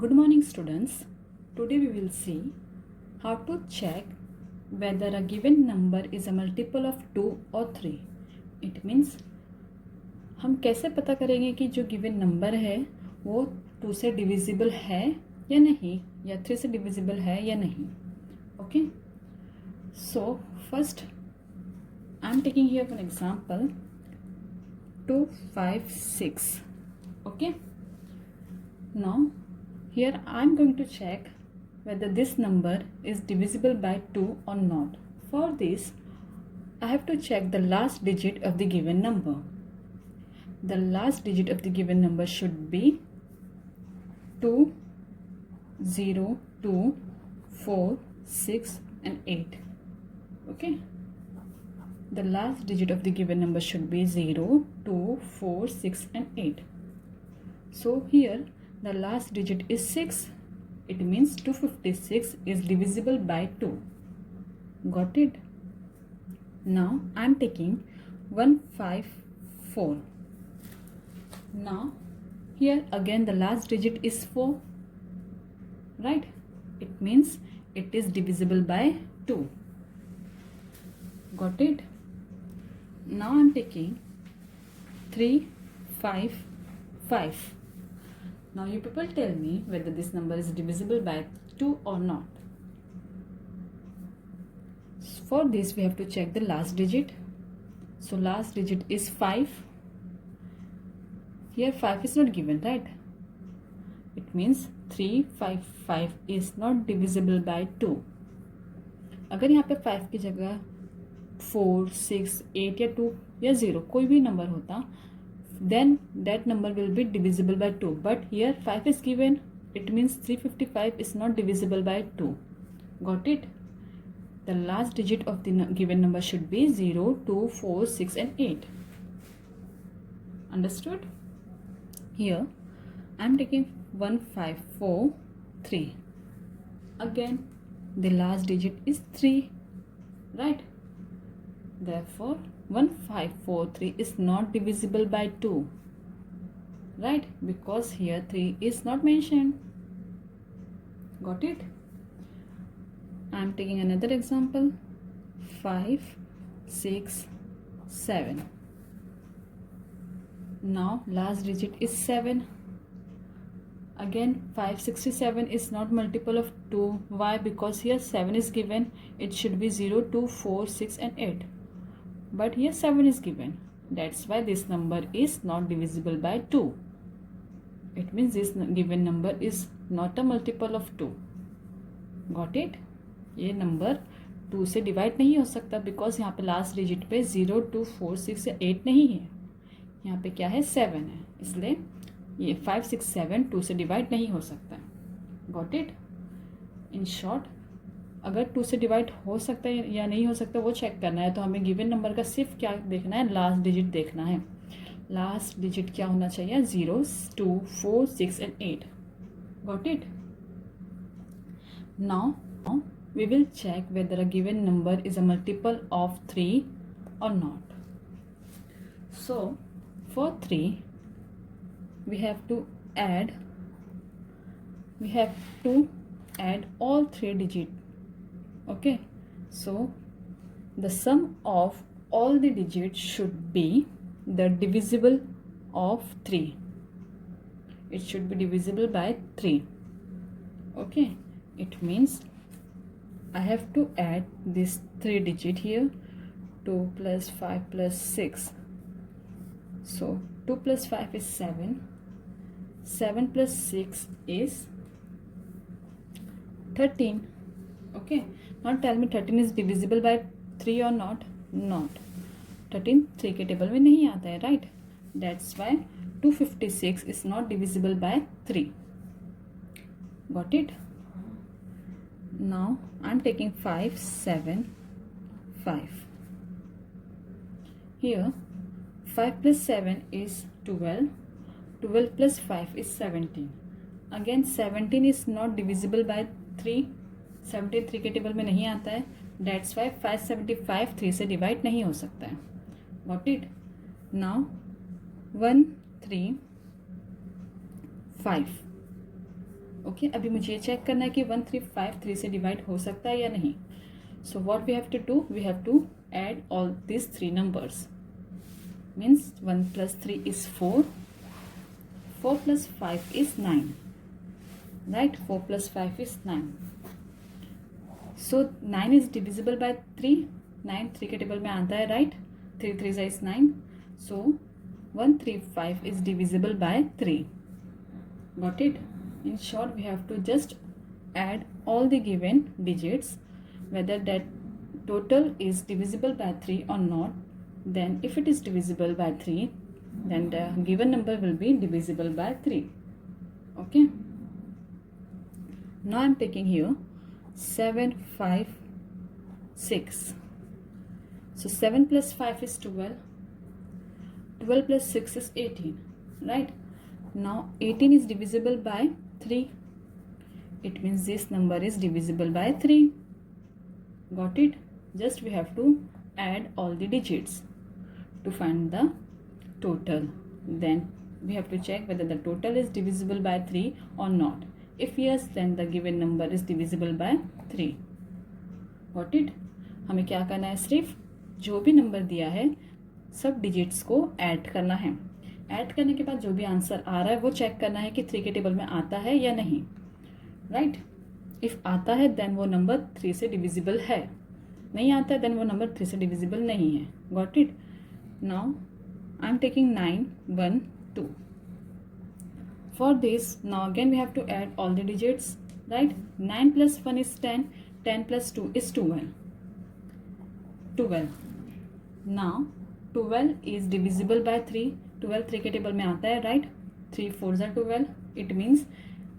Good morning students. Today we will see how to check whether a given number is a multiple of 2 or 3. It means हम कैसे पता करेंगे कि जो given number है वो 2 से डिविजिबल है या नहीं या 3 से डिविजिबल है या नहीं. Okay, so first I am taking here for example 2, 5, 6. Okay, now here I am going to check whether this number is divisible by 2 or not. For this, I have to check the last digit of the given number. The last digit of the given number should be 2, 0, 2, 4, 6 and 8. Okay. The last digit of the given number should be 0, 2, 4, 6 and 8. So here the last digit is 6. It means 256 is divisible by 2. Got it? Now I am taking 154. Now here again the last digit is 4. Right? It means it is divisible by 2. Got it? Now I am taking 3, 5, 5. Now you people tell me whether this number is divisible by 2 or not. For this we have to check the last digit. So last digit is 5. Here 5 is not given, right? It means 3, 5, 5 is not divisible by 2. अगर यहाँ पे 5 की जगह 4, 6, 8 या 2 या 0 कोई भी number होता, then that number will be divisible by 2. But here 5 is given. It means 355 is not divisible by 2. Got it? The last digit of the given number should be 0, 2, 4, 6 and 8. Understood? Here I am taking 1, 5, 4, 3. Again the last digit is 3. Right? Therefore 1543 is not divisible by 2. Right? Because here 3 is not mentioned. Got it? I am taking another example. 5, 6, 7. Now last digit is 7. Again 567 is not multiple of 2. Why? Because here 7 is given. It should be 0, 2, 4, 6 and 8. But here 7 is given. That's why this number is not divisible by 2. It means this given number is not a multiple of 2. Got it? ये number 2 से divide नहीं हो सकता because यहाँ पे last digit पे 0, 2, 4, 6 या 8 नहीं है. यहाँ पे क्या है? 7 है. इसलिए ये 5, 6, 7 2 से डिवाइड नहीं हो सकता. Got it? इन शॉर्ट अगर 2 से डिवाइड हो सकता है या नहीं हो सकता वो चेक करना है तो हमें गिवन नंबर का सिर्फ क्या देखना है? लास्ट डिजिट देखना है. लास्ट डिजिट क्या होना चाहिए? 0, 2, 4, 6 and 8. Got it? Now we will check whether a given number is a multiple of 3 or not. So for 3 we have to add all 3 digits. Okay, so the sum of all the digits should be the divisible of 3. It should be divisible by 3. Okay, it means I have to add this 3 digit here. 2 plus 5 plus 6. So 2 plus 5 is 7. 7 plus 6 is 13. Okay, now tell me 13 is divisible by 3 or not? Not. 13 3 के table में नहीं आता है, right? That's why 256 is not divisible by 3. Got it? Now I am taking 5, 7, 5. Here 5 plus 7 is 12. 12 plus 5 is 17. Again 17 is not divisible by 3. 17 3 के table में नहीं आता है. That's why 575 3 से डिवाइड नहीं हो सकता है. Got it? Now 1, 3, 5. ओके अभी मुझे ये चेक करना है कि 1353 से डिवाइड हो सकता है या नहीं. So what we have to do, we have to add all these three numbers. Means 1 plus 3 is 4, 4 plus 5 is 9, right? 4 plus 5 is 9. So 9 is divisible by 3. 9 3 के टेबल में आता है, right? 3 3 is 9. So 135 is divisible by 3. Got it? In short, we have to just add all the given digits, whether that total is divisible by 3 or not. Then if it is divisible by 3, then the given number will be divisible by 3. Okay. Now I am taking here 7 5 6. So 7 plus 5 is 12. 12 plus 6 is 18, right? Now 18 is divisible by 3. It means this number is divisible by 3. Got it? Just we have to add all the digits to find the total. Then we have to check whether the total is divisible by 3 or not. If yes, then the given number is divisible by 3. Got it? हमें क्या करना है, सिर्फ जो भी number दिया है सब डिजिट्स को ऐड करना है. ऐड करने के बाद जो भी आंसर आ रहा है वो चेक करना है कि 3 के टेबल में आता है या नहीं, राइट? इफ आता है देन वो नंबर 3 से डिविजिबल है, नहीं आता है देन वो नंबर 3 से डिविजिबल नहीं है. Got it? Now I am taking 9 1 2. For this now again we have to add all the digits, right? 9 plus 1 is 10, 10 plus 2 is 12. Now 12 is divisible by 3. 12 3 के टेबल में आता है, right? 3 4 are 12. It means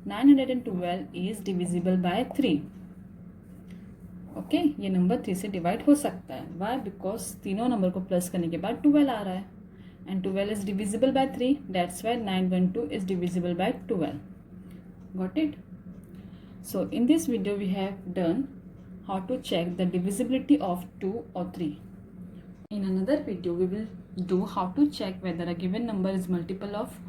912 is divisible by 3. Okay ये number 3 से divide हो सकता है. Why? Because तीनों नंबर को प्लस करने के बाद 12 आ रहा है and 12 is divisible by 3. That's why 912 is divisible by 12. Got it? So in this video we have done how to check the divisibility of 2 or 3. In another video we will do how to check whether a given number is multiple of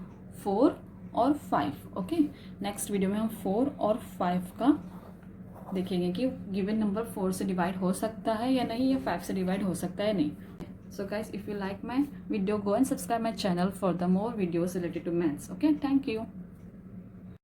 4 or 5. okay, next video में हम 4 और 5 का देखेंगे कि given number 4 से divide हो सकता है या नहीं, या 5 से डिवाइड हो सकता है नहीं. So guys, if you like my video, go and subscribe my channel for the more videos related to maths. Okay, thank you.